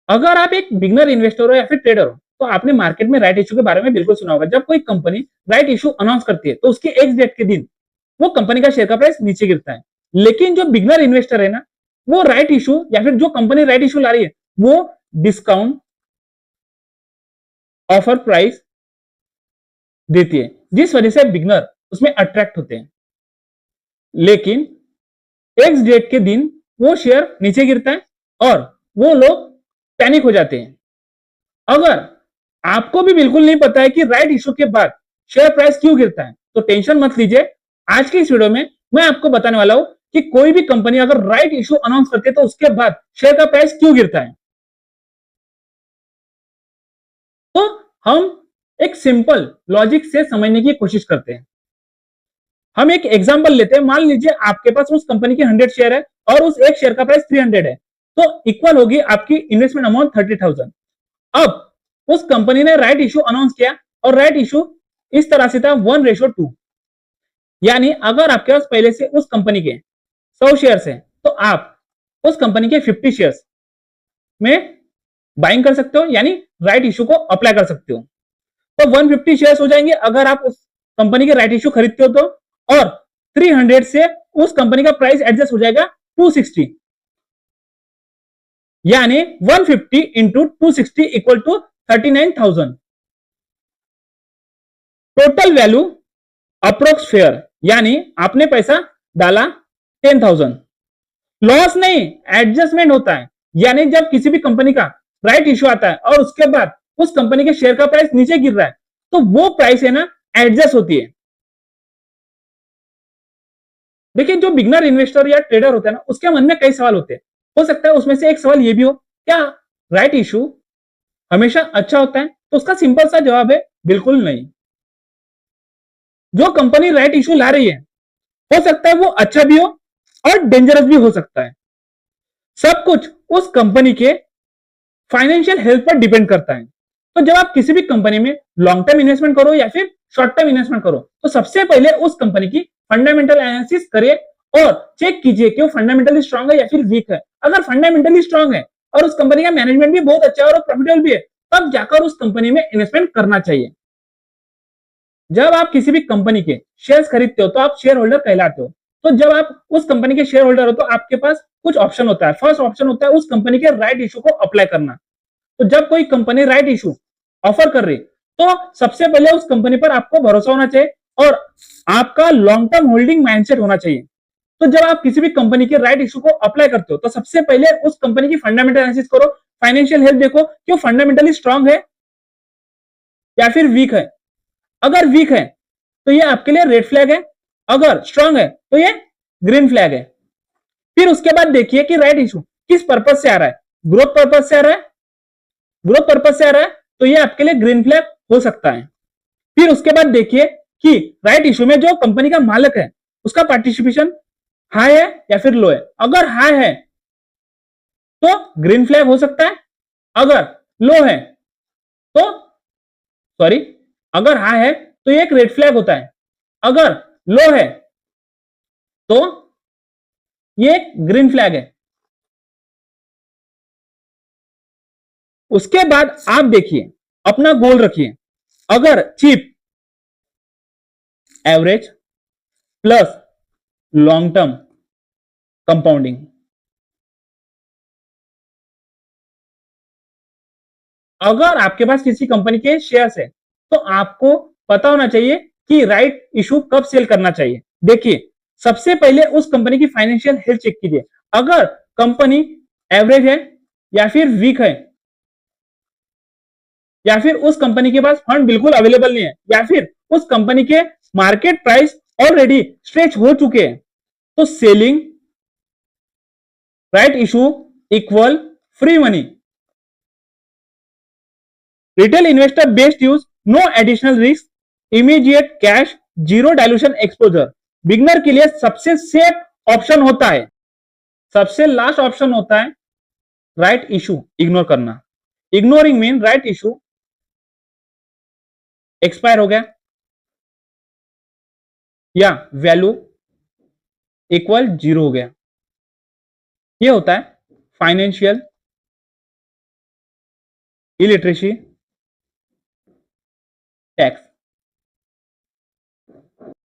अगर आप एक बिगनर इन्वेस्टर हो या फिर ट्रेडर हो तो आपने मार्केट में राइट इशू के बारे में बिल्कुल सुना होगा। जब कोई कंपनी राइट इशू अनाउंस करती है तो उसके एक्स डेट के दिन वो कंपनी का शेयर का प्राइस नीचे गिरता है। लेकिन जो बिगनर इन्वेस्टर है ना, वो राइट इशू या फिर जो कंपनी राइट इशू ला रही है वो डिस्काउंट ऑफर प्राइस देती है, जिस वजह से बिगनर उसमें अट्रैक्ट होते हैं। लेकिन एक्स डेट के दिन वो शेयर नीचे गिरता है और वो लोग पैनिक हो जाते हैं। अगर आपको भी बिल्कुल नहीं पता है कि राइट इशू के बाद शेयर प्राइस क्यों गिरता है तो टेंशन मत लीजिए। आज की इस वीडियो में मैं आपको बताने वाला हूं कि कोई भी कंपनी अगर राइट इशू अनाउंस करती है तो उसके बाद शेयर का प्राइस क्यों गिरता है। तो हम एक सिंपल लॉजिक से समझने की कोशिश करते हैं। हम एक एग्जांपल लेते हैं। मान लीजिए आपके पास उस कंपनी के 100 शेयर है और उस एक शेयर का प्राइस 300 है, तो इक्वल होगी आपकी इन्वेस्टमेंट अमाउंट 30,000। अब उस कंपनी ने राइट इशू अनाउंस किया और राइट इशू इस तरह से था 1:2। यानी अगर आपके पास पहले से उस कंपनी के 100 शेयर्स है तो आप उस कंपनी के 50 शेयर्स में बाइंग कर सकते हो, यानी राइट इशू को अप्लाई कर सकते हो। तो 150 शेयर्स हो जाएंगे अगर आप उस कंपनी के राइट इशू खरीदते हो तो, और 300 से उस कंपनी का प्राइस एडजस्ट हो जाएगा 260, यानी 150 into 260 equal to 39,000। Total value approx fair, यानी आपने पैसा डाला 10,000। लॉस नहीं, एडजस्टमेंट होता है। यानी जब किसी भी कंपनी का राइट इशू आता है और उसके बाद उस कंपनी के शेयर का प्राइस नीचे गिर रहा है तो वो प्राइस है ना एडजस्ट होती है। देखिए, जो बिगनर इन्वेस्टर या ट्रेडर होता है ना, उसके मन में कई सवाल होते हैं। हो सकता है उसमें से एक सवाल ये भी हो, क्या राइट इशू हमेशा अच्छा होता है? तो उसका सिंपल सा जवाब है, बिल्कुल नहीं। जो कंपनी राइट इशू ला रही है हो सकता है वो अच्छा भी हो और डेंजरस भी हो सकता है। सब कुछ उस कंपनी के फाइनेंशियल हेल्थ पर डिपेंड करता है। तो जब आप किसी भी कंपनी में लॉन्ग टर्म इन्वेस्टमेंट करो या फिर शॉर्ट टर्म इन्वेस्टमेंट करो तो सबसे पहले उस कंपनी की फंडामेंटल एनालिसिस करिए और चेक कीजिए कि वो फंडामेंटली स्ट्रांग है या फिर वीक है। अगर फंडामेंटली स्ट्रांग है और उस कंपनी का मैनेजमेंट भी बहुत अच्छा है और प्रॉफिटेबल भी है, तब जाकर उस कंपनी में इन्वेस्टमेंट करना चाहिए। जब आप किसी भी कंपनी के शेयर्स खरीदते हो तो आप शेयर होल्डर कहलाते हो। तो जब आप उस कंपनी के शेयर होल्डर हो तो आपके पास कुछ ऑप्शन होता है। फर्स्ट ऑप्शन होता है उस कंपनी के राइट इशू को अप्लाई करना। तो जब कोई कंपनी राइट इशू ऑफर कर रही तो सबसे पहले उस कंपनी पर आपको भरोसा होना चाहिए और आपका लॉन्ग टर्म होल्डिंग माइंडसेट होना चाहिए। तो जब आप किसी भी कंपनी के राइट इशू को अप्लाई करते हो तो सबसे पहले उस कंपनी की फंडामेंटल एनालिसिस करो, फाइनेंशियल हेल्थ देखो कि वो फंडामेंटली स्ट्रांग है या फिर वीक है। अगर वीक है तो ये आपके लिए रेड फ्लैग है, अगर स्ट्रांग है तो ये ग्रीन फ्लैग है। फिर उसके बाद देखिए कि राइट इशू किस पर्पज से आ रहा है। ग्रोथ पर्पज से आ रहा है, ग्रोथ पर्पज से आ रहा है तो ये आपके लिए ग्रीन फ्लैग हो सकता है। फिर उसके बाद देखिए कि राइट इशू में जो कंपनी का मालिक है उसका पार्टिसिपेशन हाई है या फिर लो है। अगर हाई है तो ग्रीन फ्लैग हो सकता है, अगर लो है तो सॉरी अगर हाई है तो ये एक रेड फ्लैग होता है, अगर लो है तो ये एक ग्रीन फ्लैग है। उसके बाद आप देखिए, अपना गोल रखिए। अगर cheap, average plus long term compounding. अगर आपके पास किसी कंपनी के शेयर्स है तो आपको पता होना चाहिए कि राइट इशू कब सेल करना चाहिए। देखिए, सबसे पहले उस कंपनी की फाइनेंशियल हेल्थ चेक कीजिए। अगर कंपनी एवरेज है या फिर वीक है या फिर उस कंपनी के पास फंड बिल्कुल अवेलेबल नहीं है या फिर उस कंपनी के मार्केट प्राइस ऑलरेडी स्ट्रेच हो चुके हैं तो selling right issue equal free money. Retail investor best use, no additional risk, immediate cash, zero dilution exposure. Beginner के लिए सबसे सेफ ऑप्शन होता है, सबसे लास्ट ऑप्शन होता है राइट इशू इग्नोर करना। Ignoring mean right issue expire हो गया या वैल्यू इक्वल जीरो हो गया। ये होता है फाइनेंशियल इलिटरेसी, टैक्स।